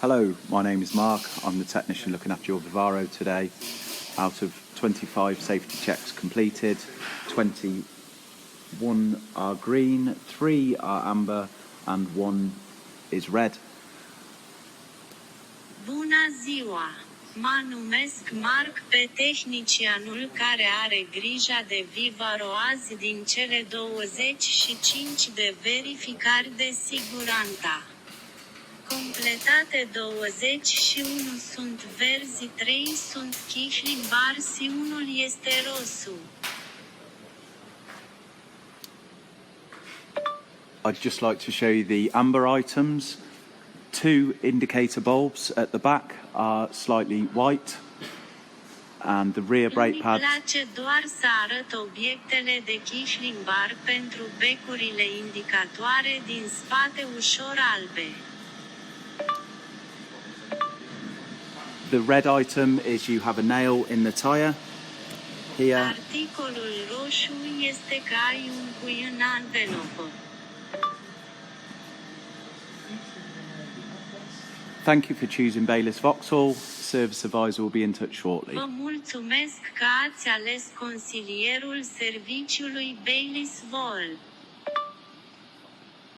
Hello, my name is Mark. I'm the technician looking after your Vauxhall today. Out of 25 safety checks completed, 21 are green, 3 are amber and 1 is red. Bună ziua! Mă numesc Mark, pe tehnicianul care are grija de Vauxhall azi din cele 25 de verificări de siguranță. Completate 21 sunt verzi, 3 sunt chișli-bar și 1 este rosu. I'd just like to show you the amber items. 2 indicator bulbs at the back are slightly white and the rear brake pads. Îmi place doar să arăt obiectele de chișli-bar pentru becurile indicatoare din spate ușor albe. The red item is you have a nail in the tyre here. Articolul roșu este că ai un cui în anvelopă. Thank you for choosing Baylis Vauxhall. Service advisor will be in touch shortly. Vă mulțumesc că ați ales consilierul serviciului Baylis Vauxhall.